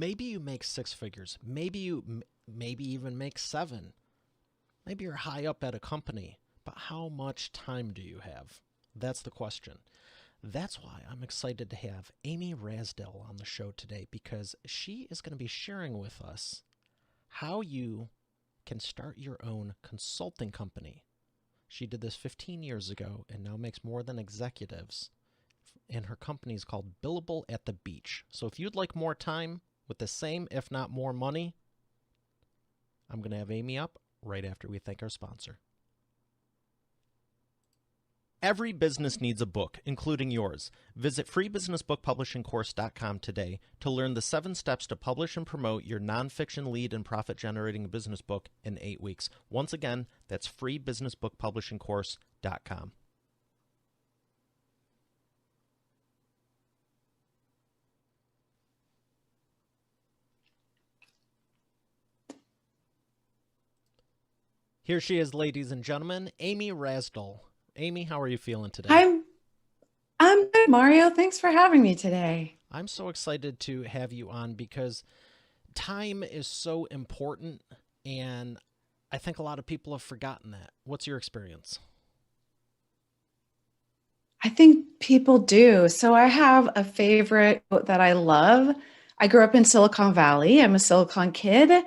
Maybe you make six figures. Maybe even make seven. Maybe you're high up at a company, but how much time do you have? That's the question. That's why I'm excited to have Amy Rasdell on the show today, because she is going to be sharing with us how you can start your own consulting company. She did this 15 years ago and now makes more than executives. And her company is called Billable at the Beach. So if you'd like more time with the same, if not more money, I'm going to have Amy up right after we thank our sponsor. Every business needs a book, including yours. Visit freebusinessbookpublishingcourse.com today to learn the 7 steps to publish and promote your nonfiction lead and profit-generating business book in 8 weeks. Once again, that's freebusinessbookpublishingcourse.com. Here she is, ladies and gentlemen, Amy Rasdell. Amy, how are you feeling today? I'm good, Mario. Thanks for having me today. I'm so excited to have you on because time is so important, and I think a lot of people have forgotten that. What's your experience? I think people do. So I have a favorite quote that I love. I grew up in Silicon Valley. I'm a Silicon kid,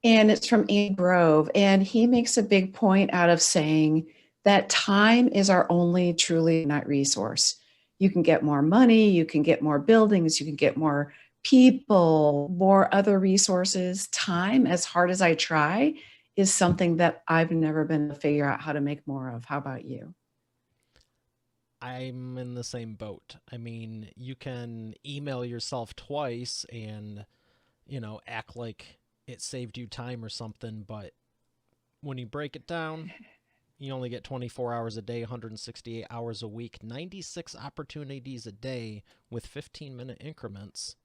and it's from Andy Grove. And he makes a big point out of saying that time is our only truly finite resource. You can get more money, you can get more buildings, you can get more people, more other resources. Time, as hard as I try, is something that I've never been able to figure out how to make more of. How about you? I'm in the same boat. I mean, you can email yourself twice and, act like it saved you time or something, but when you break it down, you only get 24 hours a day, 168 hours a week, 96 opportunities a day with 15-minute increments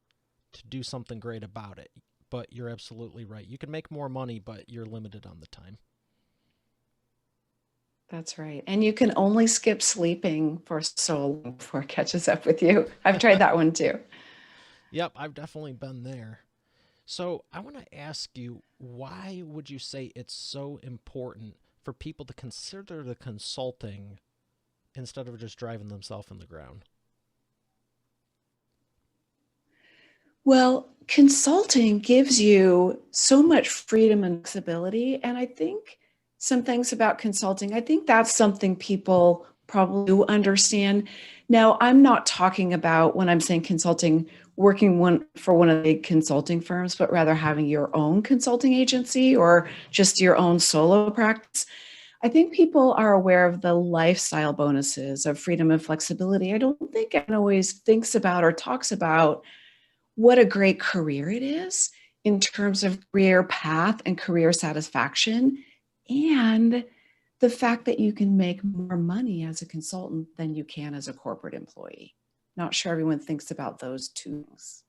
to do something great about it. But you're absolutely right. You can make more money, but you're limited on the time. That's right. And you can only skip sleeping for so long before it catches up with you. I've tried that one too. Yep, I've definitely been there. So I want to ask you, why would you say it's so important for people to consider the consulting instead of just driving themselves in the ground? Well, consulting gives you so much freedom and flexibility. And I think some things about consulting, I think that's something people probably do understand. Now, I'm not talking about when I'm saying consulting, working for one of the big consulting firms, but rather having your own consulting agency or just your own solo practice. I think people are aware of the lifestyle bonuses of freedom and flexibility. I don't think anyone always thinks about or talks about what a great career it is in terms of career path and career satisfaction, and the fact that you can make more money as a consultant than you can as a corporate employee. Not sure everyone thinks about those two things.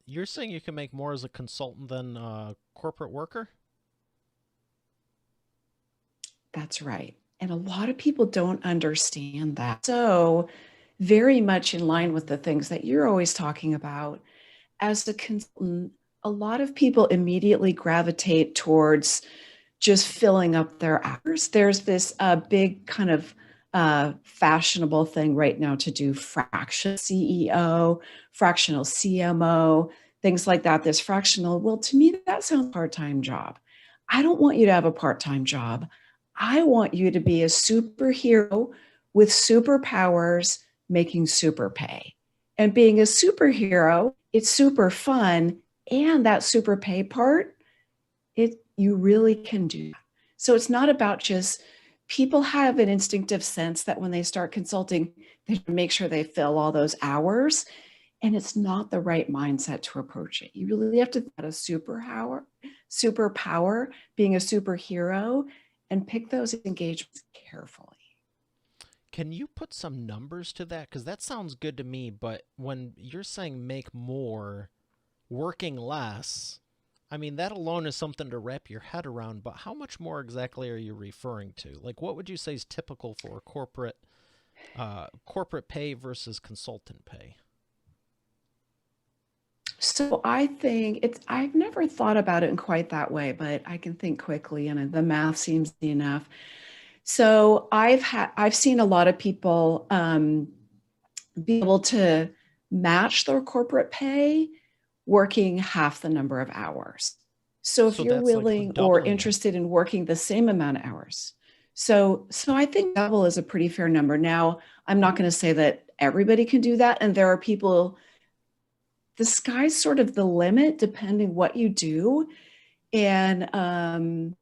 You're saying you can make more as a consultant than a corporate worker? That's right. And a lot of people don't understand that. So, very much in line with the things that you're always talking about, as a consultant, a lot of people immediately gravitate towards just filling up their hours. There's this big kind of fashionable thing right now to do fractional CEO, fractional CMO, things like that. This fractional, well, to me, that sounds like a part-time job. I don't want you to have a part-time job. I want you to be a superhero with superpowers making super pay. And being a superhero, it's super fun. And that super pay part, it you really can do that. So it's not about just people have an instinctive sense that when they start consulting, they make sure they fill all those hours. And it's not the right mindset to approach it. You really have to have a superpower, being a superhero, and pick those engagements carefully. Can you put some numbers to that? Because that sounds good to me, but when you're saying make more, working less, I mean, that alone is something to wrap your head around, but how much more exactly are you referring to? Like, what would you say is typical for corporate pay versus consultant pay? So I think I've never thought about it in quite that way, but I can think quickly and the math seems easy enough. So I've seen a lot of people be able to match their corporate pay working half the number of hours. So if So you're that's like willing or doubling it. interested in working the same amount of hours. So I think double is a pretty fair number. Now, I'm not going to say that everybody can do that. And there are people, the sky's sort of the limit depending what you do and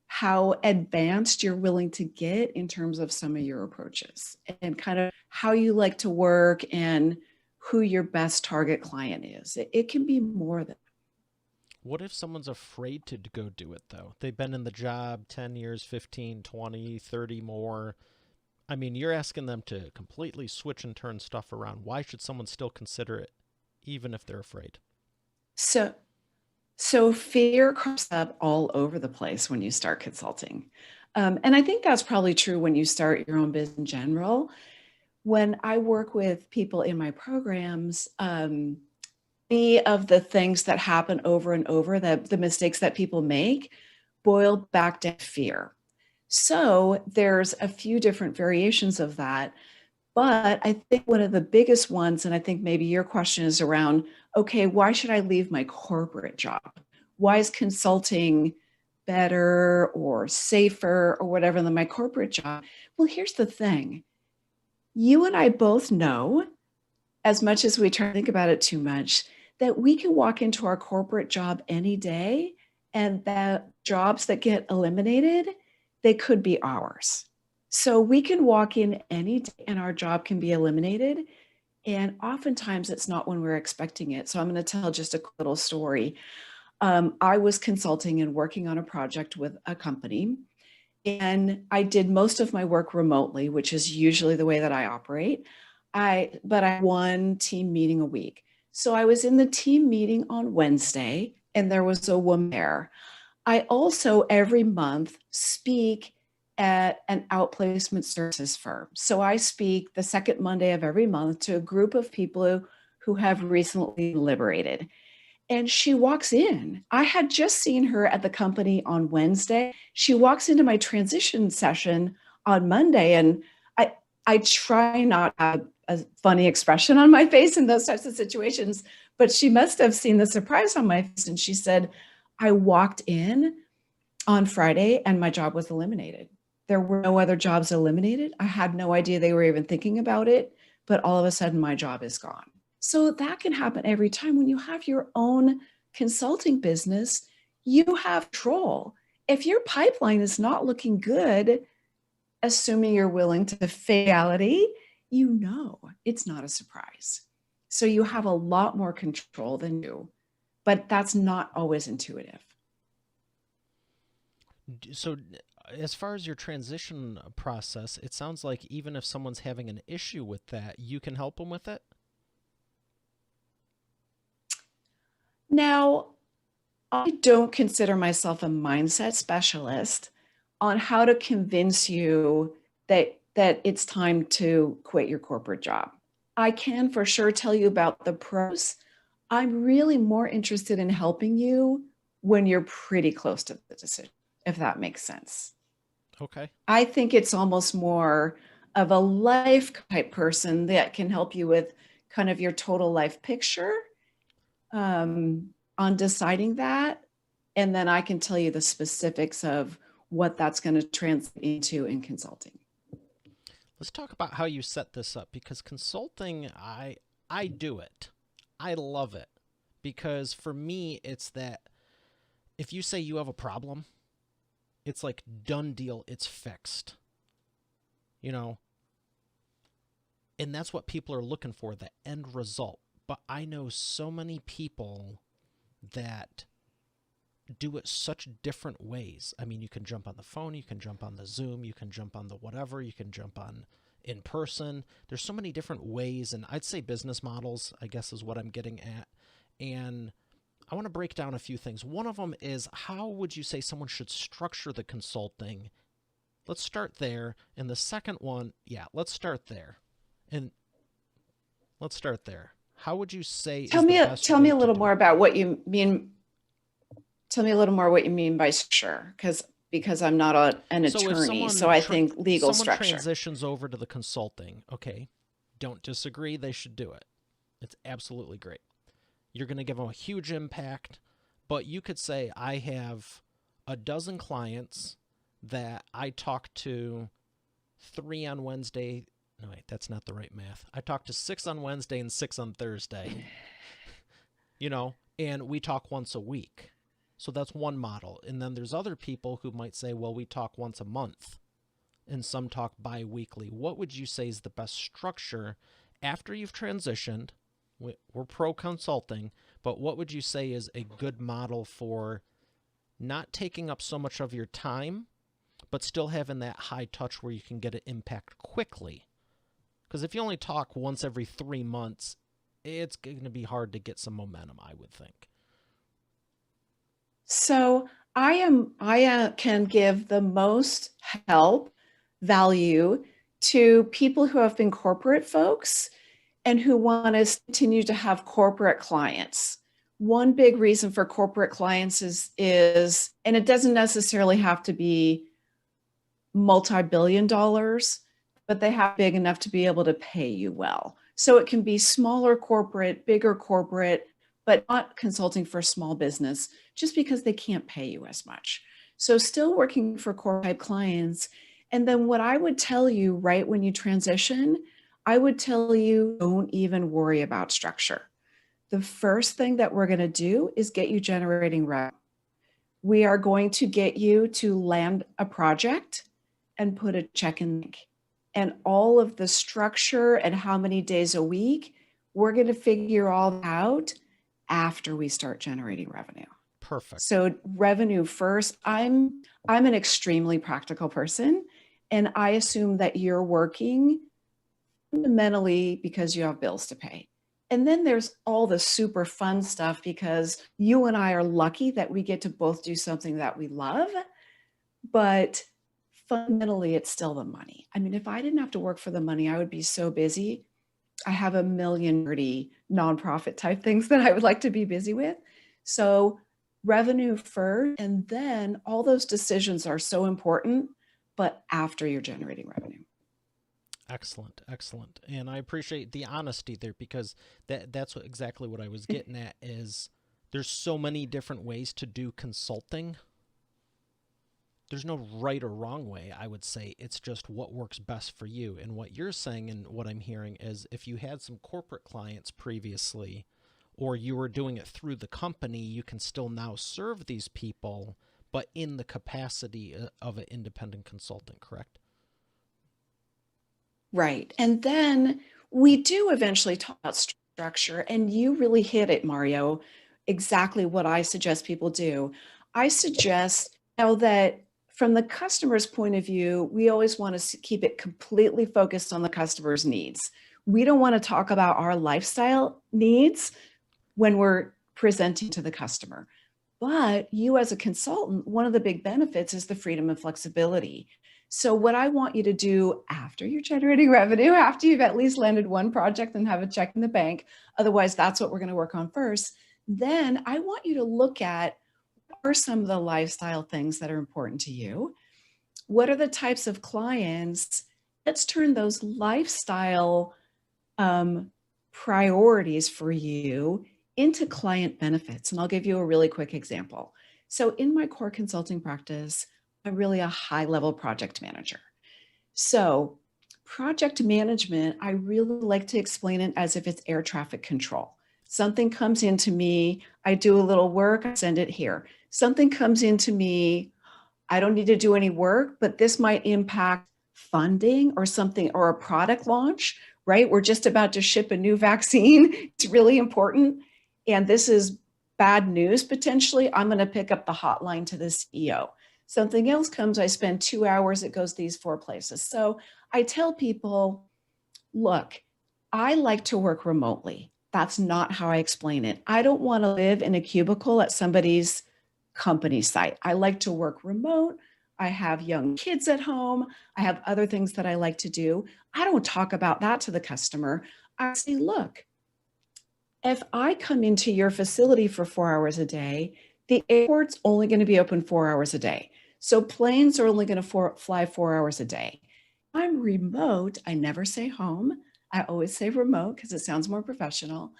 how advanced you're willing to get in terms of some of your approaches and kind of how you like to work and who your best target client is. It can be more than. What if someone's afraid to go do it, though? They've been in the job 10 years, 15, 20, 30 more. I mean, you're asking them to completely switch and turn stuff around. Why should someone still consider it, even if they're afraid? So so fear crops up all over the place when you start consulting. And I think that's probably true when you start your own business in general. When I work with people in my programs, many of the things that happen over and over, the mistakes that people make, boil back to fear. So there's a few different variations of that. But I think one of the biggest ones, and I think maybe your question is around, okay, why should I leave my corporate job? Why is consulting better or safer or whatever than my corporate job? Well, here's the thing. You and I both know, as much as we try to think about it too much, that we can walk into our corporate job any day and that jobs that get eliminated, they could be ours. So we can walk in any day and our job can be eliminated. And oftentimes it's not when we're expecting it. So I'm going to tell just a little story. I was consulting and working on a project with a company, and I did most of my work remotely, which is usually the way that I operate. But I had one team meeting a week. So I was in the team meeting on Wednesday, and there was a woman there. I also every month speak at an outplacement services firm. So I speak the second Monday of every month to a group of people who have recently liberated. And she walks in. I had just seen her at the company on Wednesday. She walks into my transition session on Monday, and I I try not to have a funny expression on my face in those types of situations, but she must have seen the surprise on my face, and she said, "I walked in on Friday and my job was eliminated. There were no other jobs eliminated. I had no idea they were even thinking about it, but all of a sudden my job is gone." So that can happen every time when you have your own consulting business, you have control. If your pipeline is not looking good, assuming you're willing to fatality, you know it's not a surprise. So you have a lot more control than you, but that's not always intuitive. So, as far as your transition process, it sounds like even if someone's having an issue with that, you can help them with it. Now, I don't consider myself a mindset specialist on how to convince you that it's time to quit your corporate job. I can for sure tell you about the pros. I'm really more interested in helping you when you're pretty close to the decision, if that makes sense. Okay. I think it's almost more of a life type person that can help you with kind of your total life picture on deciding that. And then I can tell you the specifics of what that's going to translate into in consulting. Let's talk about how you set this up because consulting, I do it. I love it because for me it's that if you say you have a problem, it's like done deal, it's fixed. You know, and that's what people are looking for, the end result. But I know so many people that do it such different ways. I mean, you can jump on the phone, you can jump on the Zoom, you can jump on the whatever, you can jump on in person. There's so many different ways, and I'd say business models, I guess, is what I'm getting at. And I want to break down a few things. One of them is how would you say someone should structure the consulting? Let's start there. And the second one, yeah, let's start there. And let's start there. How would you say Tell is the me, best tell me way a to little do more it? about what you mean. Tell me a little more what you mean by structure, because I'm not an So if attorney, so I think legal someone structure. transitions over to the consulting, okay, don't disagree, they should do it. It's absolutely great. You're going to give them a huge impact, but you could say I have a dozen clients that I talk to 3 on Wednesday. No, wait, that's not the right math. I talk to 6 on Wednesday and 6 on Thursday, and we talk once a week. So that's one model. And then there's other people who might say, well, we talk once a month, and some talk bi-weekly. What would you say is the best structure after you've transitioned? We're pro consulting, but what would you say is a good model for not taking up so much of your time, but still having that high touch where you can get an impact quickly? Because if you only talk once every 3 months, it's going to be hard to get some momentum, I would think. So I can give the most help, value to people who have been corporate folks and who want to continue to have corporate clients. One big reason for corporate clients is, and it doesn't necessarily have to be multi-billion dollars, but they have big enough to be able to pay you well. So it can be smaller corporate, bigger corporate, but not consulting for small business just because they can't pay you as much. So still working for corporate type clients. And then what I would tell you right when you transition, I would tell you don't even worry about structure. The first thing that we're going to do is get you generating revenue. We are going to get you to land a project and put a check in the bank. And all of the structure and how many days a week, we're going to figure all out after we start generating revenue. Perfect. So revenue first. I'm an extremely practical person, and I assume that you're working fundamentally because you have bills to pay. And then there's all the super fun stuff because you and I are lucky that we get to both do something that we love, but fundamentally it's still the money. I mean, if I didn't have to work for the money, I would be so busy. I have a million dirty nonprofit type things that I would like to be busy with. So revenue first, and then all those decisions are so important, but after you're generating revenue. Excellent, excellent. And I appreciate the honesty there because that's exactly what I was getting at is there's so many different ways to do consulting. There's no right or wrong way, I would say. It's just what works best for you. And what you're saying and what I'm hearing is if you had some corporate clients previously or you were doing it through the company, you can still now serve these people, but in the capacity of an independent consultant, correct? Right. And then we do eventually talk about structure, and you really hit it, Mario, exactly what I suggest people do. I suggest now that from the customer's point of view, we always want to keep it completely focused on the customer's needs. We don't want to talk about our lifestyle needs when we're presenting to the customer. But you, as a consultant, one of the big benefits is the freedom and flexibility. So, what I want you to do after you're generating revenue, after you've at least landed one project and have a check in the bank, otherwise, that's what we're going to work on first. Then I want you to look at what are some of the lifestyle things that are important to you? What are the types of clients? Let's turn those lifestyle um, priorities for you into client benefits. And I'll give you a really quick example. So, in my core consulting practice, I'm really a high level project manager. So, project management, I really like to explain it as if it's air traffic control. Something comes into me, I do a little work, I send it here. Something comes into me, I don't need to do any work, but this might impact funding or something or a product launch, right? We're just about to ship a new vaccine. It's really important. And this is bad news potentially. I'm going to pick up the hotline to the CEO. Something else comes, I spend 2 hours, it goes these 4 places. So I tell people, look, I like to work remotely. That's not how I explain it. I don't want to live in a cubicle at somebody's company site. I like to work remote. I have young kids at home. I have other things that I like to do. I don't talk about that to the customer. I say, look, If I come into your facility for 4 hours a day, the airport's only going to be open 4 hours a day. So planes are only going to fly 4 hours a day. I'm remote. I never say home. I always say remote because it sounds more professional.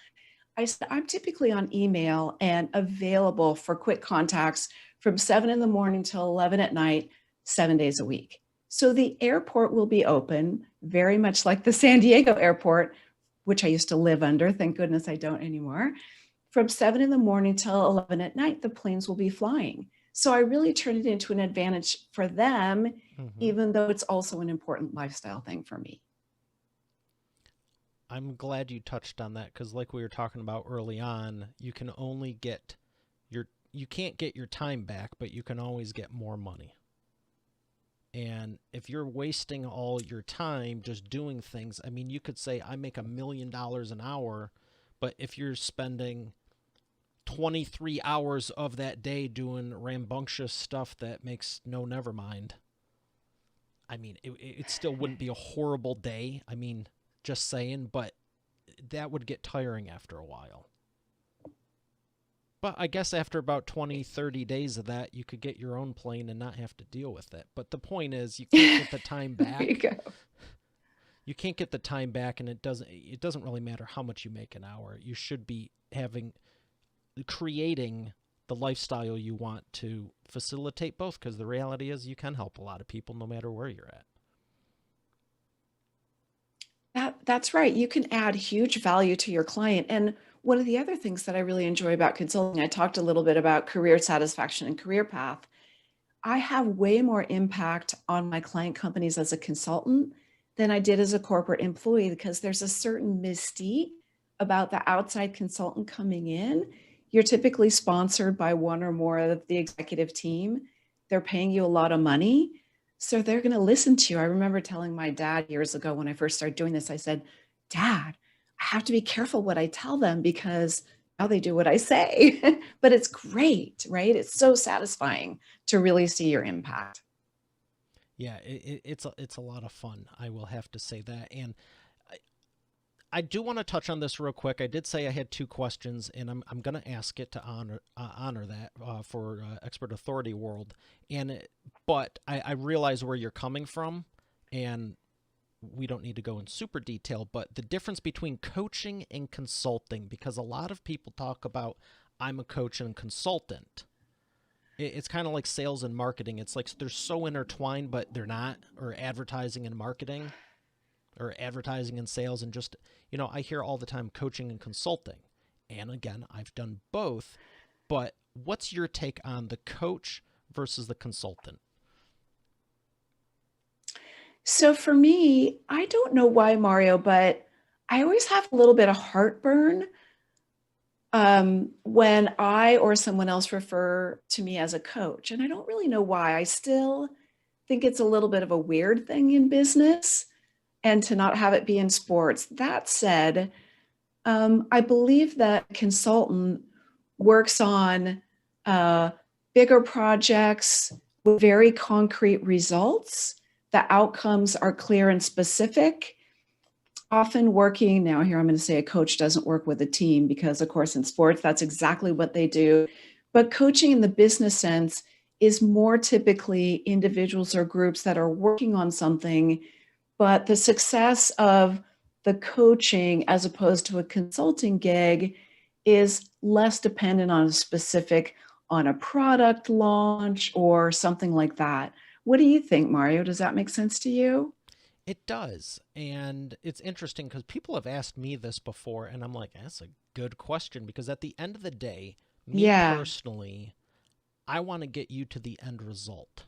I said I'm typically on email and available for quick contacts from 7 in the morning till 11 at night, 7 days a week. So the airport will be open, very much like the San Diego airport, which I used to live under. Thank goodness I don't anymore. From 7 in the morning till 11 at night, the planes will be flying. So I really turn it into an advantage for them, Hmm. even though it's also an important lifestyle thing for me. I'm glad you touched on that because, like we were talking about early on, you can only get you can't get your time back, but you can always get more money. And if you're wasting all your time just doing things, I mean, you could say, I make $1 million an hour, but if you're spending 23 hours of that day doing rambunctious stuff that makes no never mind, I mean, it still wouldn't be a horrible day. I mean, just saying, but that would get tiring after a while. But I guess after about 20, 30 days of that, you could get your own plane and not have to deal with it. But the point is, you can't get the time There you back. go. You can't get the time back, and it doesn't really matter how much you make an hour. You should be creating the lifestyle you want to facilitate both, because the reality is you can help a lot of people no matter where you're at. That's right. You can add huge value to your client. And one of the other things that I really enjoy about consulting, I talked a little bit about career satisfaction and career path. I have way more impact on my client companies as a consultant than I did as a corporate employee because there's a certain mystique about the outside consultant coming in. You're typically sponsored by one or more of the executive team. They're paying you a lot of money. So they're going to listen to you. I remember telling my dad years ago when I first started doing this, I said, Dad, I have to be careful what I tell them because now they do what I say. But it's great, right? It's so satisfying to really see your impact. Yeah, it's a lot of fun. I will have to say that. And I, I do want to touch on this real quick. I did say I had two questions, and I'm going to ask it to honor that for Expert Authority World. But I realize where you're coming from, and we don't need to go in super detail. But the difference between coaching and consulting, because a lot of people talk about I'm a coach and consultant. It's kind of like sales and marketing. It's like they're so intertwined, but they're not, or advertising and marketing or advertising and sales. And just, I hear all the time coaching and consulting. And again, I've done both. But what's your take on the coach versus the consultant? So for me, I don't know why, Mario, but I always have a little bit of heartburn when I or someone else refer to me as a coach. And I don't really know why. I still think it's a little bit of a weird thing in business and to not have it be in sports. That said, I believe that a consultant works on uh, bigger projects with very concrete results. The outcomes are clear and specific. Often working, now here I'm going to say a coach doesn't work with a team because, of course, in sports, that's exactly what they do. But coaching in the business sense is more typically individuals or groups that are working on something, but the success of the coaching as opposed to a consulting gig is less dependent on a specific, on a product launch or something like that. What do you think, Mario? Does that make sense to you? It does. And it's interesting because people have asked me this before, and I'm like, that's a good question because at the end of the day, me Yeah. personally, I want to get you to the end result.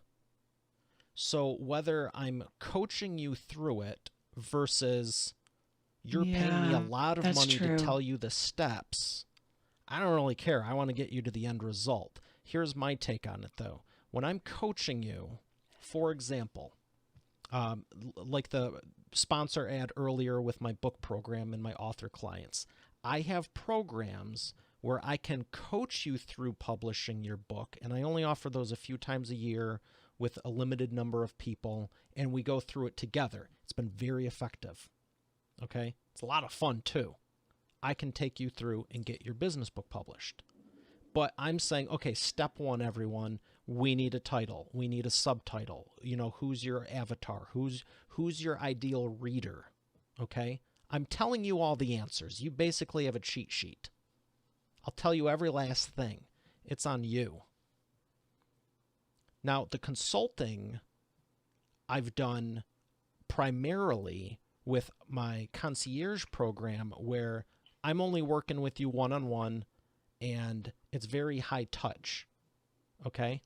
So whether I'm coaching you through it versus you're paying me a Yeah, lot of that's money to true. tell you the steps, I don't really care. I want to get you to the end result. Here's my take on it though. When I'm coaching you, for example, like the sponsor ad earlier with my book program and my author clients, I have programs where I can coach you through publishing your book, and I only offer those a few times a year with a limited number of people, and we go through it together. It's been very effective. Okay? It's a lot of fun too. I can take you through and get your business book published. But I'm saying, okay, step one, everyone, we need a title. We need a subtitle. You know, who's your avatar? Who's your ideal reader? Okay? I'm telling you all the answers. You basically have a cheat sheet. I'll tell you every last thing. It's on you. Now, the consulting I've done primarily with my concierge program, where I'm only working with you one-on-one, and it's very high touch, okay?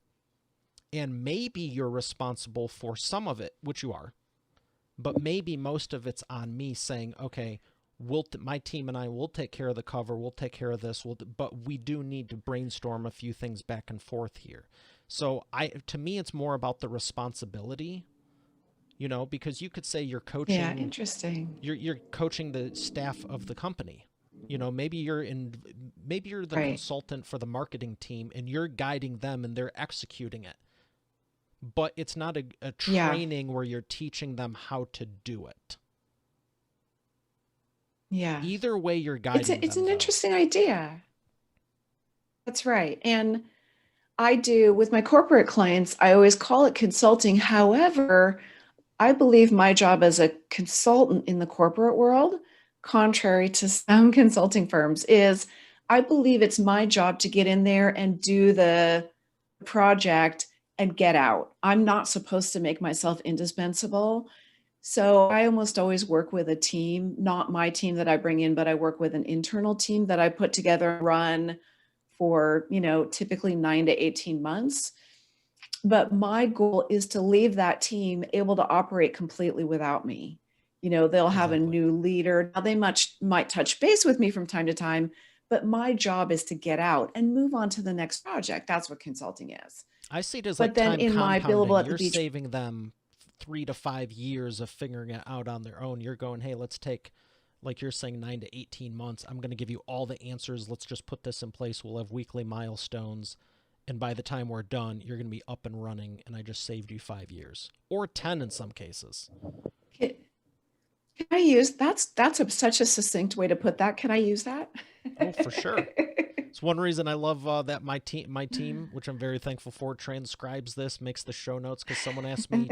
And maybe you're responsible for some of it, which you are, but maybe most of it's on me saying, okay, my team and I will take care of the cover, we'll take care of this, but we do need to brainstorm a few things back and forth here. So to me, it's more about the responsibility, you know, because you could say you're coaching. Yeah, interesting. You're coaching the staff of the company. You know, maybe you're the Right. consultant for the marketing team, and you're guiding them and they're executing it. But it's not a Yeah. training where you're teaching them how to do it. Yeah. Either way, you're guiding It's them, an though. interesting idea. That's right. And I do with my corporate clients, I always call it consulting. However, I believe my job as a consultant in the corporate world, contrary to some consulting firms, is I believe it's my job to get in there and do the project and get out. I'm not supposed to make myself indispensable. So I almost always work with a team, not my team that I bring in, but I work with an internal team that I put together and run for, typically 9 to 18 months. But my goal is to leave that team able to operate completely without me. They'll have a Exactly. new leader. Now they might touch base with me from time to time, but my job is to get out and move on to the next project. That's what consulting is. I see it as But like then time in my compounding. billable at the You're beach, saving them 3 to 5 years of figuring it out on their own. You're going, hey, let's take, like you're saying, 9 to 18 months. I'm going to give you all the answers. Let's just put this in place. We'll have weekly milestones. And by the time we're done, you're going to be up and running. And I just saved you 5 years, or 10 in some cases. can I use such a succinct way to put that. Can I use that? Oh, for sure. It's one reason I love that my team, which I'm very thankful for, transcribes this, makes the show notes, because someone asked me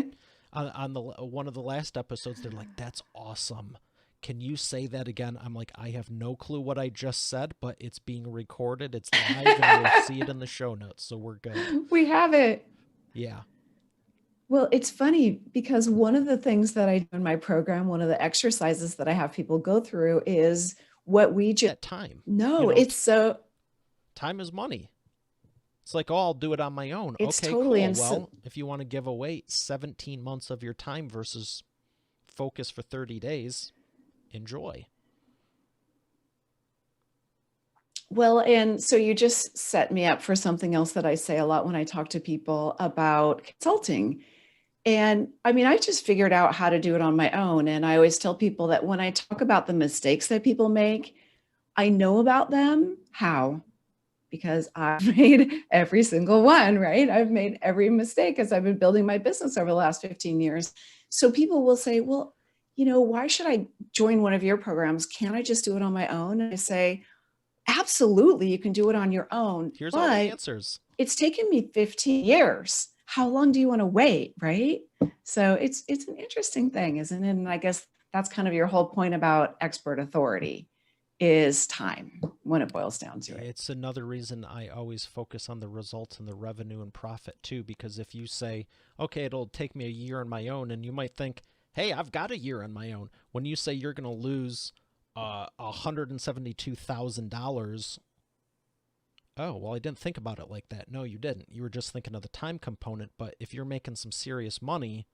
on the one of the last episodes, they're like, "That's awesome. Can you say that again?" I'm like, I have no clue what I just said, but it's being recorded, it's live, and we'll see it in the show notes, so we're good. We have it. Yeah. Well, it's funny because one of the things that I do in my program, one of the exercises that I have people go through is what we just That time. no, Time is money. It's like, oh, I'll do it on my own. it's Okay, totally cool. Well, if you want to give away 17 months of your time versus focus for 30 days, enjoy. well, and so you just set me up for something else that I say a lot when I talk to people about consulting. And I mean, I just figured out how to do it on my own. And I always tell people that when I talk about the mistakes that people make, I know about them. How? Because I've made every single one, right? I've made every mistake as I've been building my business over the last 15 years. So people will say, well, why should I join one of your programs? Can't I just do it on my own? And I say, absolutely, you can do it on your own. Here's all the But answers. it's taken me 15 years. How long do you want to wait, right? So it's an interesting thing, isn't it? And I guess that's kind of your whole point about expert authority is time when it boils down to it. It's another reason I always focus on the results and the revenue and profit too, because if you say, okay, it'll take me a year on my own, and you might think, hey, I've got a year on my own. When you say you're going to lose $172,000, oh, well, I didn't think about it like that. No, you didn't. You were just thinking of the time component. But if you're making some serious money,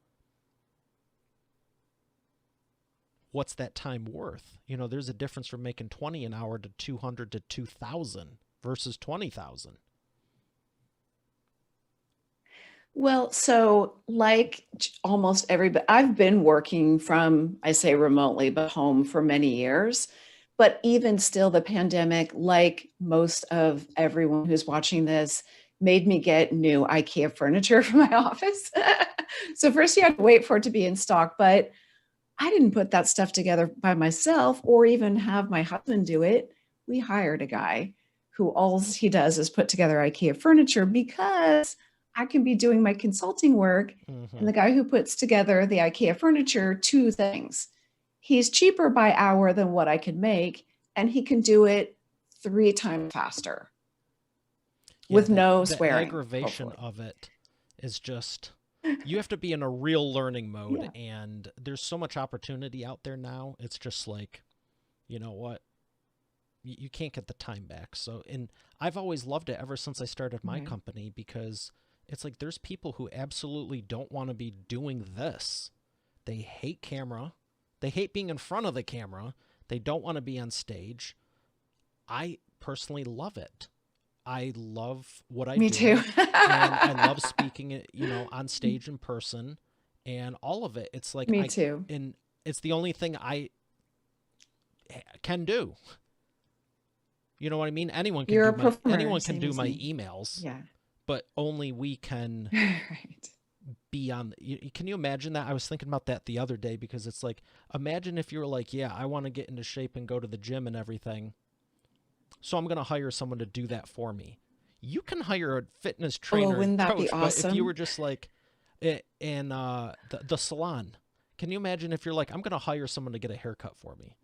what's that time worth? There's a difference from making 20 an hour to 200 to 2,000 versus 20,000. Well, so like almost everybody, I've been working from, I say remotely, but home for many years. But even still, the pandemic, like most of everyone who's watching this, made me get new IKEA furniture for my office. So first you had to wait for it to be in stock. But I didn't put that stuff together by myself or even have my husband do it. We hired a guy who all he does is put together IKEA furniture because I can be doing my consulting work. Hmm. And the guy who puts together the IKEA furniture, two things. He's cheaper by hour than what I could make, and he can do it 3 times faster Yeah, with no the swearing, aggravation hopefully. of it is just, you have to be in a real learning mode, Yeah. and there's so much opportunity out there now. It's just like, you know what? You can't get the time back. So, and I've always loved it ever since I started my Right. company, because it's like there's people who absolutely don't want to be doing this. They hate camera. They hate being in front of the camera. They don't want to be on stage. I personally love it. I love what I Me too. do, and I love speaking it, on stage in person, and all of it. It's like Me too. and it's the only thing I can do. You know what I mean? You're a performer, Anyone can same do as my me. emails, Yeah. but only we can Right. be on. Can you imagine that? I was thinking about that the other day, because it's like, imagine if you were like, yeah, I want to get into shape and go to the gym and everything, so I'm going to hire someone to do that for me. You can hire a fitness Oh, trainer and wouldn't that be coach, but if you were awesome? just like in the salon, can you imagine if you're like, I'm going to hire someone to get a haircut for me?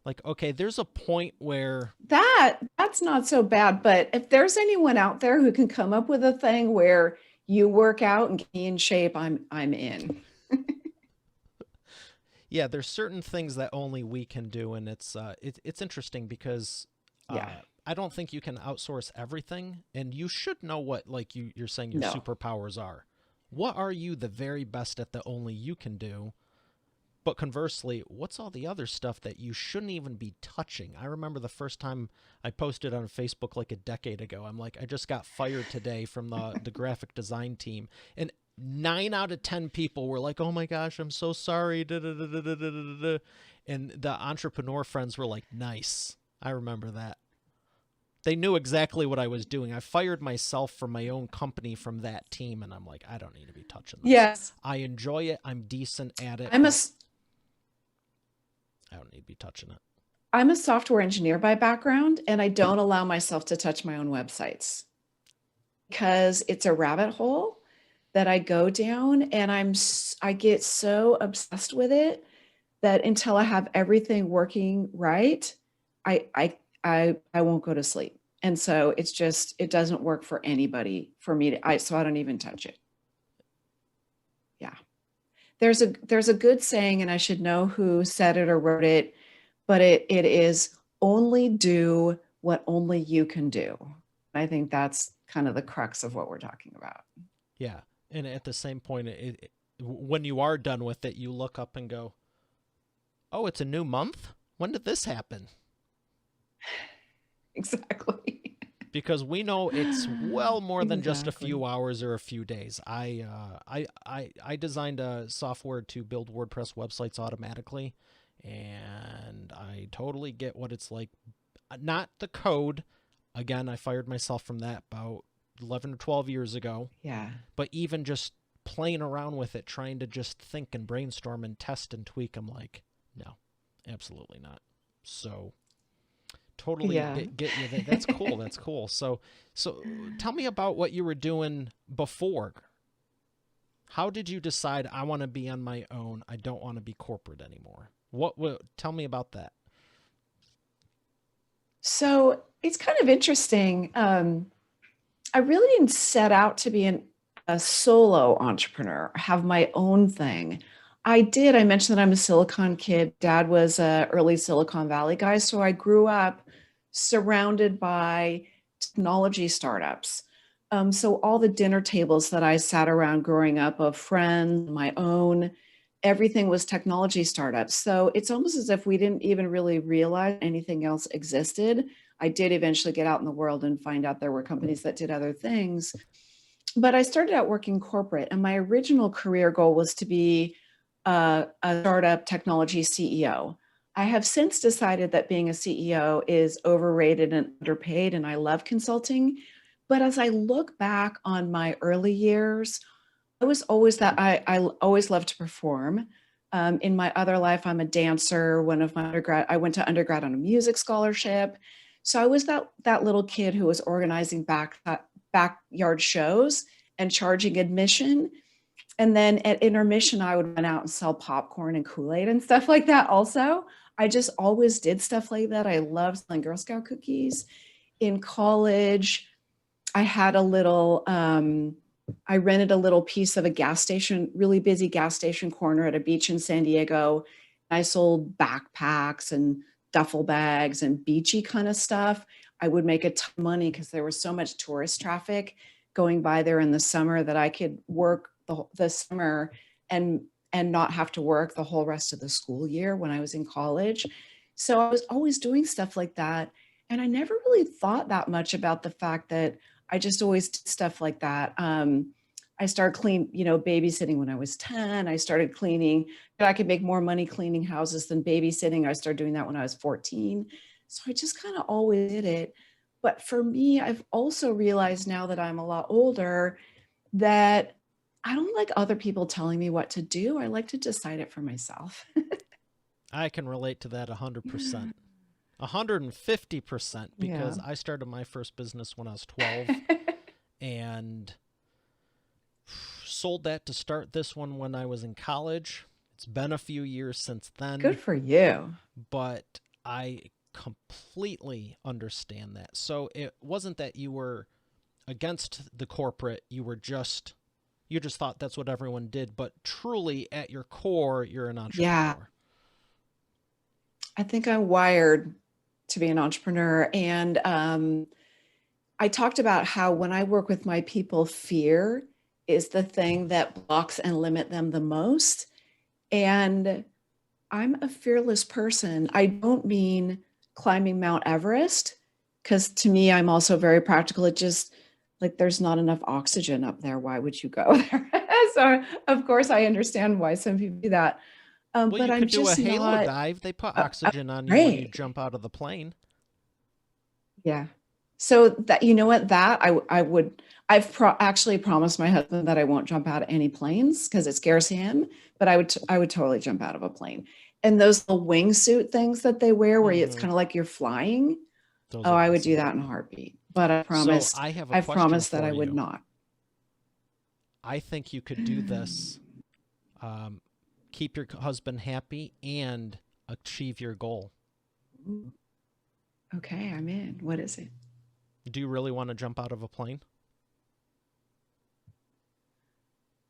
Like, okay, there's a point where, That's not so bad, but if there's anyone out there who can come up with a thing where you work out and get me in shape, I'm in. yeah, there's certain things that only we can do, and it's interesting because Yeah. I don't think you can outsource everything, and you should know what, like, you're saying your No. superpowers are. What are you the very best at that only you can do? But conversely, what's all the other stuff that you shouldn't even be touching? I remember the first time I posted on Facebook like a decade ago. I'm like, I just got fired today from the graphic design team, and 9 out of 10 people were like, "Oh my gosh, I'm so sorry." Da, da, da, da, da, da, da, da. And the entrepreneur friends were like, "Nice." I remember that. They knew exactly what I was doing. I fired myself from my own company from that team, and I'm like, I don't need to be touching this. Yes. I enjoy it. I'm decent at it, I'm a but s- I don't need to be touching it. I'm a software engineer by background, and I don't allow myself to touch my own websites because it's a rabbit hole that I go down, and I get so obsessed with it that until I have everything working right, I I I won't go to sleep. And so it's just it doesn't work for anybody for me to so I don't even touch it. Yeah. There's a good saying, and I should know who said it or wrote it, but it is only do what only you can do. I think that's kind of the crux of what we're talking about. Yeah. And at the same point, when you are done with it, you look up and go, oh, it's a new month? When did this happen? Exactly. Because we know it's well more than just a few Exactly. hours or a few days. I designed a software to build WordPress websites automatically, and I totally get what it's like. Not the code. Again, I fired myself from that about 11 or 12 years ago. Yeah. But even just playing around with it, trying to just think and brainstorm and test and tweak, I'm like, no, absolutely not. So totally Yeah. get you. That's cool. That's cool. So tell me about what you were doing before. How did you decide, I want to be on my own? I don't want to be corporate anymore. What tell me about that? So it's kind of interesting. I really didn't set out to be a solo entrepreneur, have my own thing. I mentioned that I'm a Silicon kid. Dad was a early Silicon Valley guy. So I grew up surrounded by technology startups. So all the dinner tables that I sat around growing up of friends, my own, everything was technology startups. So it's almost as if we didn't even really realize anything else existed. I did eventually get out in the world and find out there were companies that did other things. But I started out working corporate, and my original career goal was to be a startup technology CEO. I have since decided that being a CEO is overrated and underpaid, and I love consulting. But as I look back on my early years, I was always that I always loved to perform. In my other life, I'm a dancer. I went to undergrad on a music scholarship. So I was that little kid who was organizing backyard shows and charging admission. And then at intermission, I would run out and sell popcorn and Kool-Aid and stuff like that also. I just always did stuff like that. I loved selling Girl Scout cookies. In college, I had I rented a little piece of a gas station, really busy gas station corner at a beach in San Diego. I sold backpacks and duffel bags and beachy kind of stuff. I would make a ton of money because there was so much tourist traffic going by there in the summer that I could work the summer and not have to work the whole rest of the school year when I was in college. So I was always doing stuff like that. And I never really thought that much about the fact that I just always did stuff like that. I started babysitting when I was 10. I started cleaning. I could make more money cleaning houses than babysitting. I started doing that when I was 14. So I just kind of always did it. But for me, I've also realized now that I'm a lot older that I don't like other people telling me what to do. I like to decide it for myself. I can relate to that 100%. 150% because I started my first business when I was 12 and sold that to start this one when I was in college. It's been a few years since then. Good for you. But I completely understand that. So it wasn't that you were against the corporate, you just thought that's what everyone did, but truly at your core, you're an entrepreneur. Yeah. I think I'm wired to be an entrepreneur. And I talked about how when I work with my people, fear is the thing that blocks and limit them the most. And I'm a fearless person. I don't mean climbing Mount Everest, because to me, I'm also very practical. It just like there's not enough oxygen up there. Why would you go there? So of course I understand why some people do that. Well, but you I'm could do a just halo not dive. They put oxygen on you when you jump out of the plane. Yeah. So that, you know what, that I've actually promised my husband that I won't jump out of any planes because it scares him, but I would totally jump out of a plane. And those little wingsuit things that they wear where it's kind of like you're flying. Those I would do that in a heartbeat, but I've promised that I would not. I think you could do this. Keep your husband happy and achieve your goal. Okay, I'm in. What is it? Do you really want to jump out of a plane?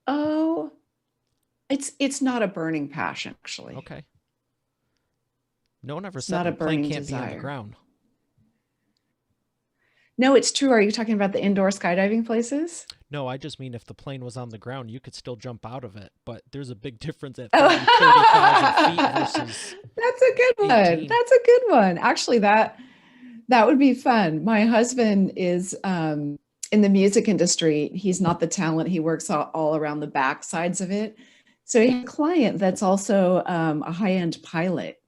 Oh, it's not a burning passion, actually. Okay. No one ever said a plane can't be on the ground. No, it's true. Are you talking about the indoor skydiving places? No, I just mean if the plane was on the ground, you could still jump out of it. But there's a big difference at 30,000 feet versus That's a good one. 18. That's a good one. Actually, that would be fun. My husband is in the music industry. He's not the talent. He works all around the back sides of it. So he has a client that's also a high-end pilot.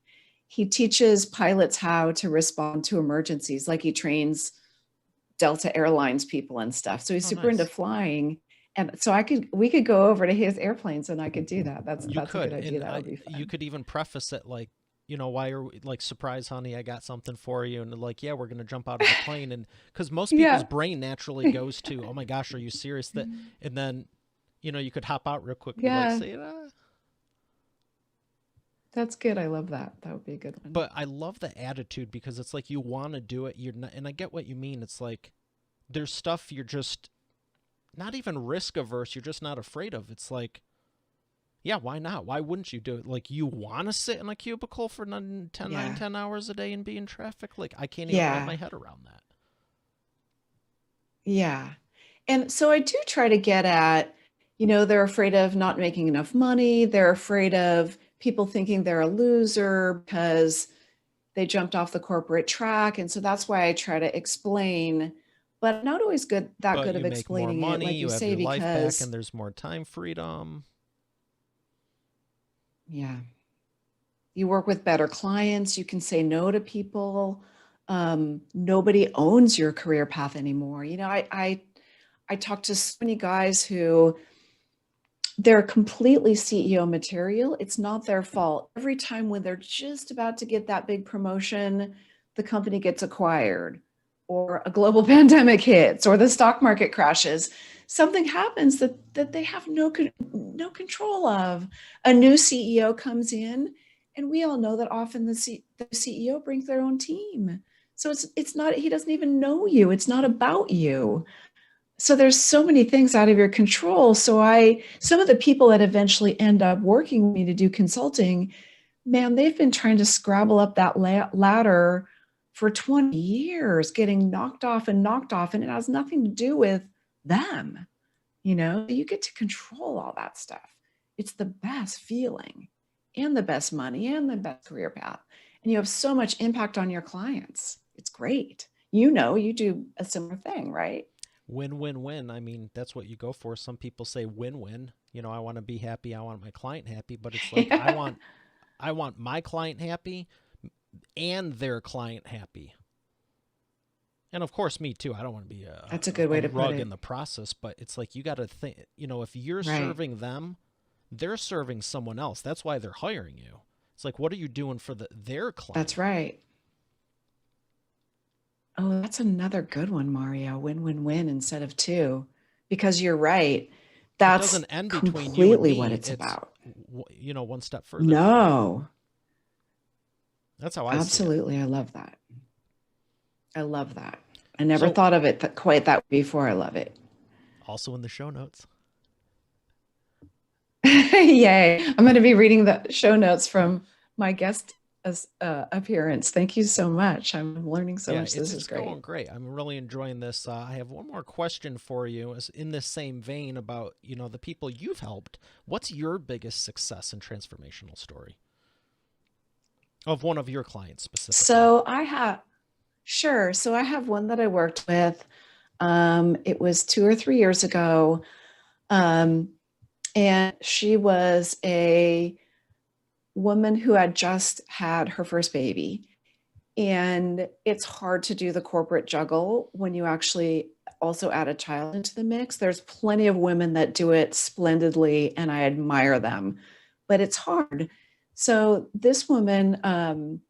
He teaches pilots how to respond to emergencies, like he trains Delta Airlines people and stuff. So he's super into flying. And so we could go over to his airplanes and I could do that. That's a good idea. That would be fun. You could even preface it like, why are we like, surprise, honey, I got something for you. And like, yeah, we're going to jump out of the plane. And because most people's brain naturally goes to, oh my gosh, are you serious? And then, you could hop out real quick. Yeah. And say, That's good. I love that. That would be a good one. But I love the attitude because it's like you want to do it. You're not, and I get what you mean. It's like there's stuff you're just not even risk averse. You're just not afraid of. It's like, yeah, why not? Why wouldn't you do it? Like you want to sit in a cubicle for 10 hours a day and be in traffic? Like I can't even wrap my head around that. Yeah. And so I do try to get at, they're afraid of not making enough money. They're afraid of people thinking they're a loser because they jumped off the corporate track. And so that's why I try to explain, but I'm not always good of explaining more money, it, like you have say, your because life back and there's more time freedom. Yeah. You work with better clients. You can say no to people. Nobody owns your career path anymore. I talk to so many guys who they're completely CEO material. It's not their fault. Every time when they're just about to get that big promotion, the company gets acquired, or a global pandemic hits, or the stock market crashes. Something happens that they have no control of. A new CEO comes in, and we all know that often the CEO brings their own team. So it's not, he doesn't even know you. It's not about you. So there's so many things out of your control. Some of the people that eventually end up working with me to do consulting, man, they've been trying to scrabble up that ladder for 20 years, getting knocked off, and it has nothing to do with them. You get to control all that stuff. It's the best feeling, and the best money, and the best career path. And you have so much impact on your clients. It's great. You do a similar thing, right? Win, win, win. I mean, that's what you go for. Some people say win, win. I want to be happy. I want my client happy, but it's like Yeah. I want my client happy and their client happy. And of course, me too. I don't want to be That's a good a way to put rug in it. the process, but it's like you got to think, if you're Right. serving them, they're serving someone else. That's why they're hiring you. It's like, what are you doing for their That's client? right. Oh, that's another good one, Mario. Win, win, win instead of two. Because you're right. It That's doesn't end between you and completely what me. it's It's, about. one step further than that. No, That's how I see it. absolutely. I love that. I love that. I never So, thought of it quite that way before. I love it. also in the show notes. Yay. I'm going to be reading the show notes from my guest appearance. Thank you so much. I'm learning so Yeah, much. it's This is it's going great. great. I'm really enjoying this. I have one more question for you, as in this same vein about the people you've helped. What's your biggest success and transformational story of one of your clients specifically? So I have, sure. So I have one that I worked with. It was 2 or 3 years ago. Um, and she was a woman who had just had her first baby. And it's hard to do the corporate juggle when you actually also add a child into the mix. There's plenty of women that do it splendidly, and I admire them, but it's hard. So this woman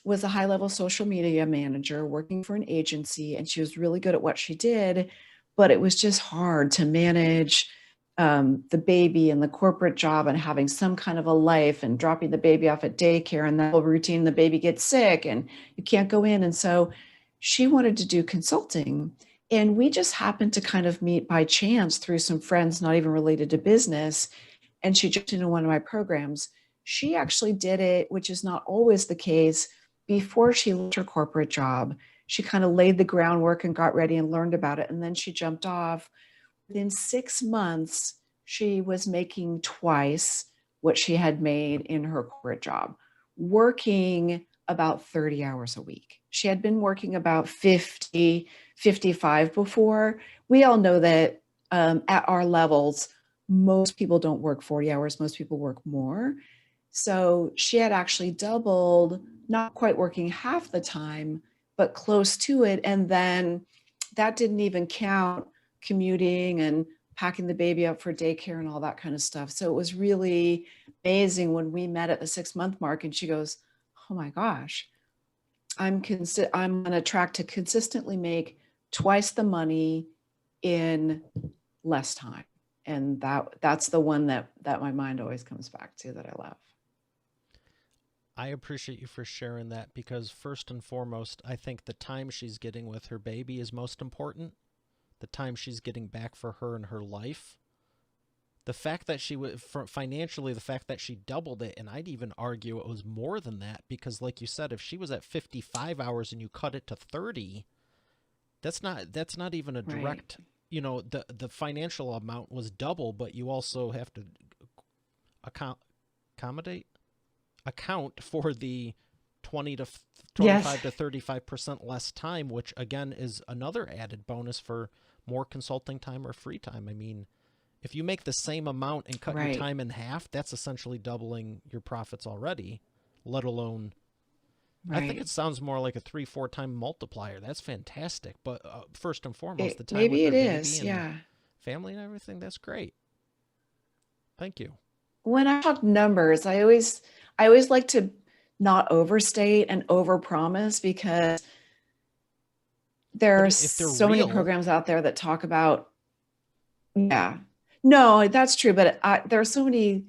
was a high level social media manager working for an agency, and she was really good at what she did, but it was just hard to manage the baby and the corporate job and having some kind of a life and dropping the baby off at daycare and that whole routine. The baby gets sick and you can't go in. And so she wanted to do consulting. And we just happened to kind of meet by chance through some friends, not even related to business. And she jumped into one of my programs. She actually did it, which is not always the case, before she left her corporate job. She kind of laid the groundwork and got ready and learned about it. And then she jumped off. Within 6 months, she was making twice what she had made in her corporate job, working about 30 hours a week. She had been working about 50, 55 before. We all know that at our levels, most people don't work 40 hours, most people work more. So she had actually doubled, not quite working half the time, but close to it. And then that didn't even count commuting and packing the baby up for daycare and all that kind of stuff. So it was really amazing when we met at the 6 month mark and she goes, "Oh my gosh, I'm on a track to consistently make twice the money in less time." And that's the one that my mind always comes back to, that I love. I appreciate you for sharing that because first and foremost, I think the time she's getting with her baby is most important. The time she's getting back for her and her life. The fact that she was financially, the fact that she doubled it, and I'd even argue it was more than that because, like you said, if she was at 55 hours and you cut it to 30, that's not even a Right. direct. The financial amount was double, but you also have to account accommodate account for the 20 to Yes. 25 to 35% less time, which again is another added bonus for more consulting time or free time. I mean, if you make the same amount and cut your Right. time in half, that's essentially doubling your profits already, let alone I think Right. it sounds more like a 3 4 time multiplier. That's fantastic. But first and foremost, the time with Maybe it her baby is. and Yeah. family and everything, that's great. Thank you. When I talk numbers, I always like to not overstate and overpromise, because there But are if they're so many real, programs out there that talk about, yeah, no, that's true. But there are so many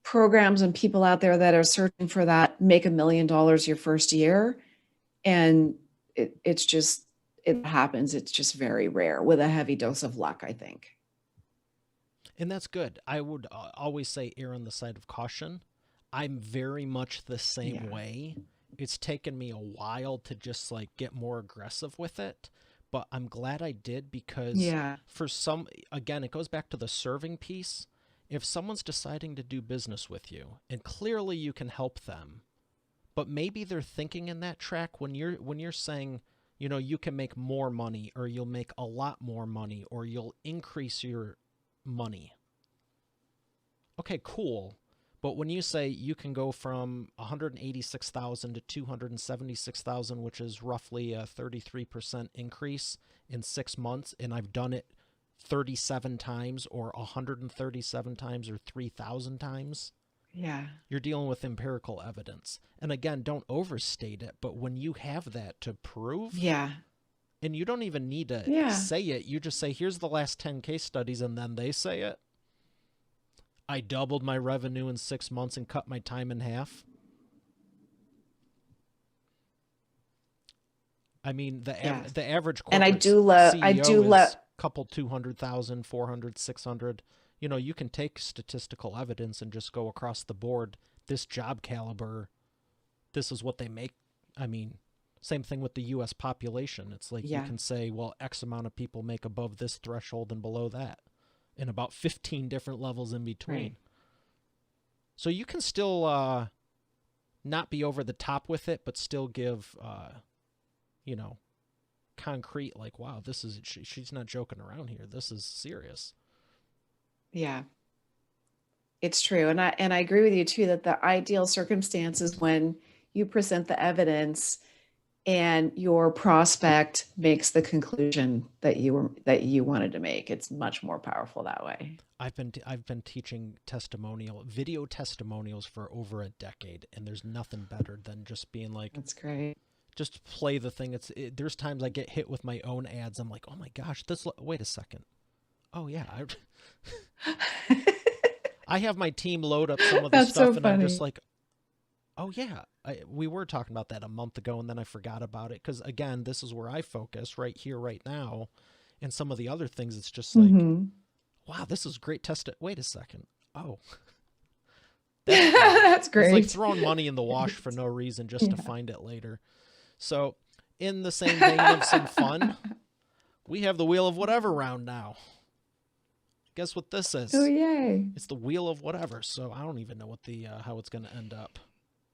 programs and people out there that are searching for that make $1 million your first year. And it's just, it happens. It's just very rare with a heavy dose of luck, I think. and that's good. I would always say err on the side of caution. I'm very much the same Yeah. way. It's taken me a while to just like get more aggressive with it, but I'm glad I did because Yeah. for some, again, it goes back to the serving piece. If someone's deciding to do business with you and clearly you can help them, but maybe they're thinking in that track when you're saying, you know, you can make more money or you'll make a lot more money or you'll increase your money. Okay, cool. But when you say you can go from 186,000 to 276,000, which is roughly a 33% increase in 6 months, and I've done it 37 times or 137 times or 3,000 times, Yeah. you're dealing with empirical evidence. And again, don't overstate it, but when you have that to prove, Yeah. and you don't even need to Yeah. say it, you just say, here's the last 10 case studies, and then they say it. I doubled my revenue in 6 months and cut my time in half. I mean, Yeah. the average And I corporate do love, I do CEO love, is a couple 200,000, 400, 600. You know, you can take statistical evidence and just go across the board. This job caliber, this is what they make. I mean, same thing with the U.S. population. It's like you yeah, can say, well, X amount of people make above this threshold and below that, and about 15 different levels in right. between. So you can still not be over the top with it, but still give, you know, concrete, like, wow, this is, she's not joking around here. This is serious. Yeah, it's true. And I agree with you too that the ideal circumstance is when you present the evidence and your prospect makes the conclusion that you wanted to make. It's much more powerful that way. I've been teaching video testimonials for over a decade, and there's nothing better than just being like, That's great. just play the thing. There's times I get hit with my own ads. I'm like, oh my gosh, wait a second. Oh yeah, I have my team load up some of the That's stuff, so and I'm just funny. like, oh yeah, we were talking about that a month ago, and then I forgot about it because again, this is where I focus right here, right now, and some of the other things. It's just like, Hmm. wow, this is great. Test it. Wait a second. Oh, that's fun. That's It's like great. throwing money in the wash for no reason just to Yeah. find it later. So, in the same vein of some fun, we have the wheel of whatever round now. Guess what this Oh, is? yay. It's the wheel of whatever. So I don't even know what the how it's going to end up.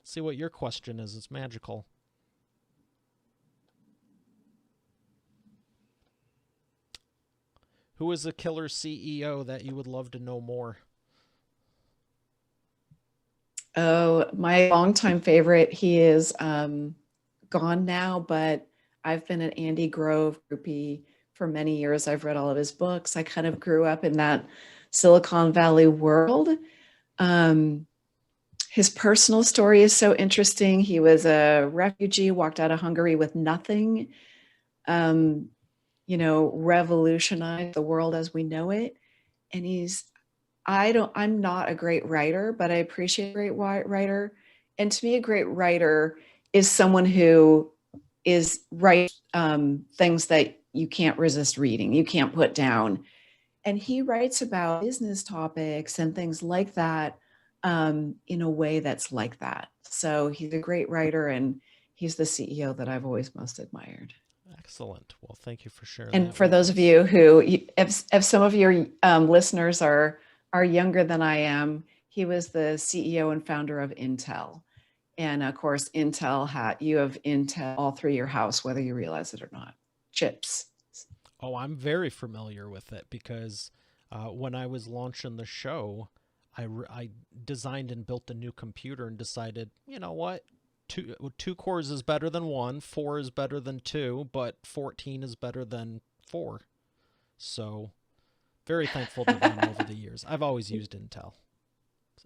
See what your question is. It's magical. Who is a killer CEO that you would love to know more? Oh, my longtime favorite. He is gone now, but I've been an Andy Grove groupie for many years. I've read all of his books. I kind of grew up in that Silicon Valley world. Um, his personal story is so interesting. He was a refugee, walked out of Hungary with nothing, um, revolutionized the world as we know it. And I'm not a great writer, but I appreciate a great writer. And to me, a great writer is someone who is write things that you can't resist reading, you can't put down. And he writes about business topics and things like that, in a way that's like that. So he's a great writer, and he's the CEO that I've always most admired. Excellent. Well, thank you for sharing And that for with those of us. you who, if some of your listeners are younger than I am, he was the CEO and founder of Intel. And of course, you have Intel all through your house, whether you realize it or not. Chips. Oh, I'm very familiar with it because when I was launching the show, I designed and built a new computer and decided, you know what? Two cores is better than one, four is better than two, but 14 is better than four. So Very thankful to them over the years. I've always used Intel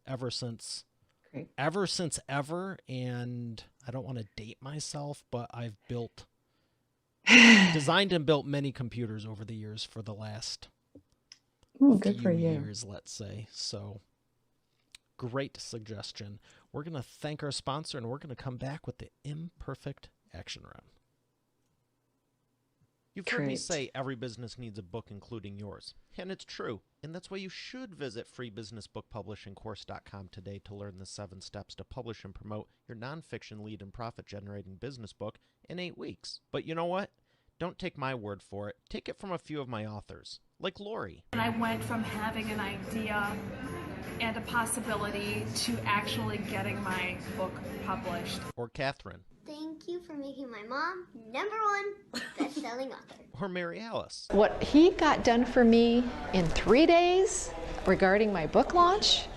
ever since Great. ever, and I don't want to date myself, but I've designed and built many computers over the years for the last Good few for you. years, let's say. So great suggestion. We're going to thank our sponsor, and we're going to come back with the imperfect action round. You've heard me Great. say every business needs a book, including yours. And it's true. And that's why you should visit freebusinessbookpublishingcourse.com today to learn the 7 steps to publish and promote your nonfiction lead and profit-generating business book in 8 weeks. But you know what? Don't take my word for it. Take it from a few of my authors, like Lori. And I went from having an idea and a possibility to actually getting my book published. Or Catherine. Thank you for making my mom #1 best-selling author. Or Mary Alice. What he got done for me in 3 days regarding my book launch,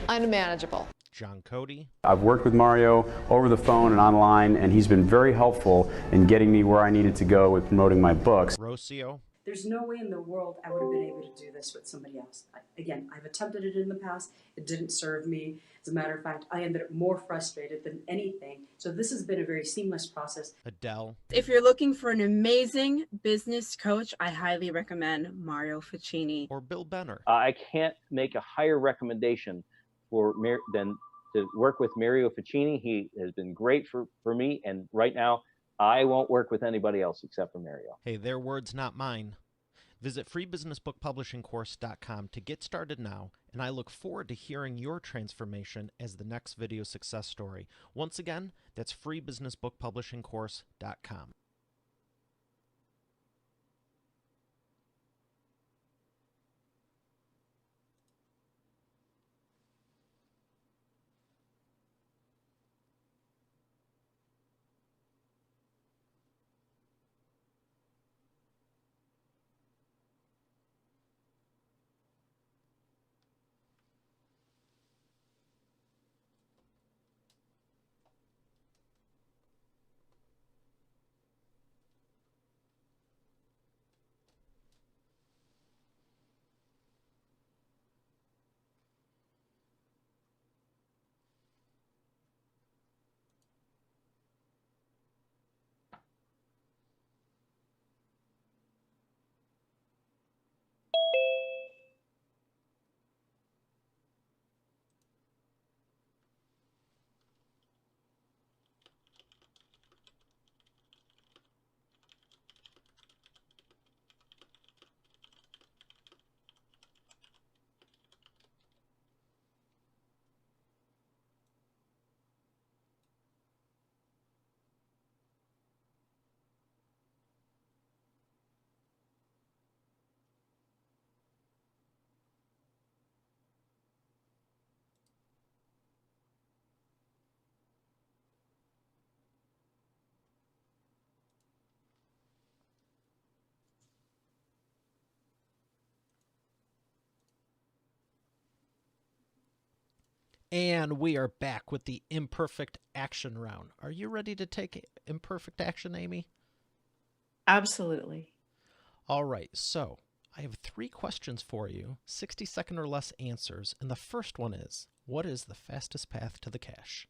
unmanageable. John Cody. I've worked with Mario over the phone and online, and he's been very helpful in getting me where I needed to go with promoting my books. Rocio. There's no way in the world I would have been able to do this with somebody else. I've attempted it in the past. It didn't serve me. As a matter of fact, I ended up more frustrated than anything. So this has been a very seamless process. Adele. If you're looking for an amazing business coach, I highly recommend Mario Ficini. Or Bill Benner. I can't make a higher recommendation than to work with Mario Ficini. He has been great for me, and right now I won't work with anybody else except for Mario. Hey, their words, not mine. Visit freebusinessbookpublishingcourse.com to get started now, and I look forward to hearing your transformation as the next video success story. Once again, that's freebusinessbookpublishingcourse.com. And we are back with the imperfect action round. Are you ready to take imperfect action, Amy? Absolutely. All right, so I have 3 questions for you, 60-second or less answers. And the first one is, what is the fastest path to the cash?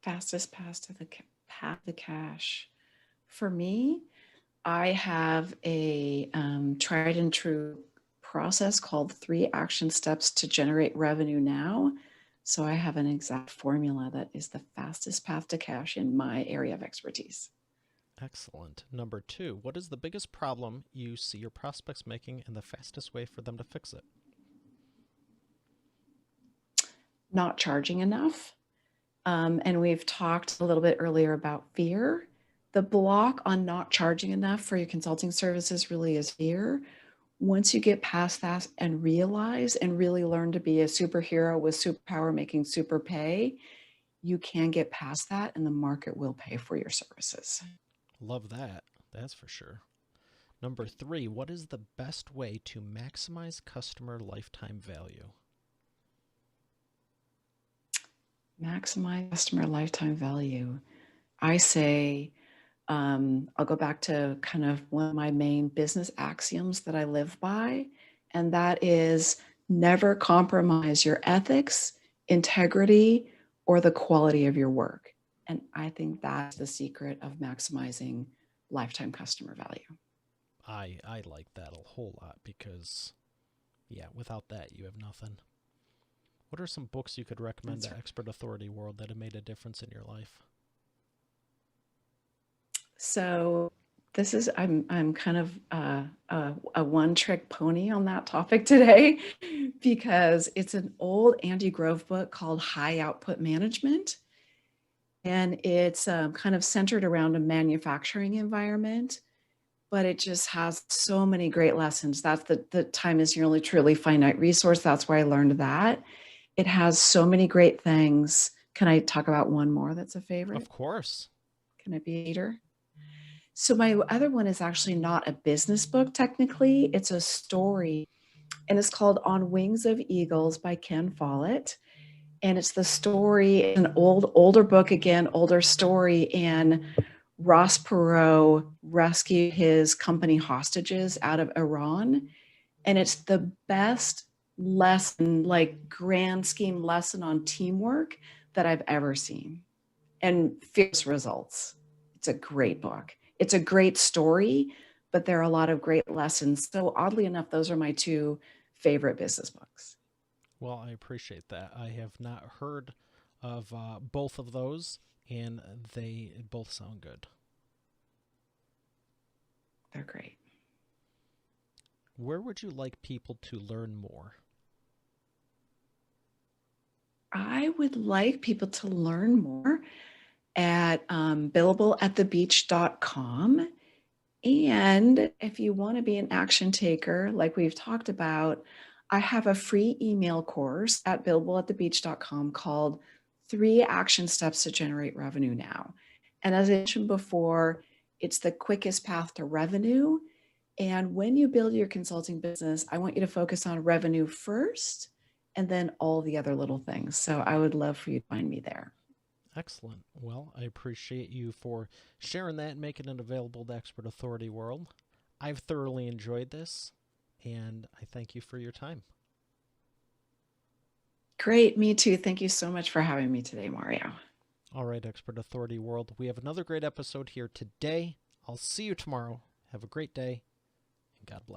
Fastest path to the cash. For me, I have a tried and true process called 3 action steps to generate revenue now. So I have an exact formula that is the fastest path to cash in my area of expertise. Excellent. Number 2, what is the biggest problem you see your prospects making and the fastest way for them to fix it? Not charging enough. And we've talked a little bit earlier about fear. The block on not charging enough for your consulting services really is fear. Once you get past that and realize and really learn to be a superhero with superpower making super pay, you can get past that and the market will pay for your services. Love that. That's for sure. Number 3, what is the best way to maximize customer lifetime value? Maximize customer lifetime value. I say I'll go back to kind of one of my main business axioms that I live by, and that is never compromise your ethics, integrity, or the quality of your work. And I think that's the secret of maximizing lifetime customer value. I like that a whole lot because, yeah, without that, you have nothing. What are some books you could recommend to Expert Authority World that have made a difference in your life? So this is, I'm kind of a one-trick pony on that topic today because it's an old Andy Grove book called High Output Management. And it's kind of centered around a manufacturing environment, but it just has so many great lessons. That's the time is your only truly finite resource. That's where I learned that. It has so many great things. Can I talk about one more that's a favorite? Of course. Can I be a leader? So my other one is actually not a business book, technically. It's a story, and it's called On Wings of Eagles by Ken Follett. And it's the story, an older book, again, older story. And Ross Perot rescued his company hostages out of Iran. And it's the best lesson, like grand scheme lesson on teamwork that I've ever seen, and fierce results. It's a great book. It's a great story, but there are a lot of great lessons. So oddly enough, those are my two favorite business books. Well, I appreciate that. I have not heard of both of those, and they both sound good. They're great. Where would you like people to learn more? I would like people to learn more at billableatthebeach.com. And if you want to be an action taker, like we've talked about, I have a free email course at billableatthebeach.com called 3 Action Steps to Generate Revenue Now. And as I mentioned before, it's the quickest path to revenue. And when you build your consulting business, I want you to focus on revenue first and then all the other little things. So I would love for you to find me there. Excellent. Well, I appreciate you for sharing that and making it available to Expert Authority World. I've thoroughly enjoyed this, and I thank you for your time. Great. Me too. Thank you so much for having me today, Mario. All right, Expert Authority World. We have another great episode here today. I'll see you tomorrow. Have a great day, and God bless.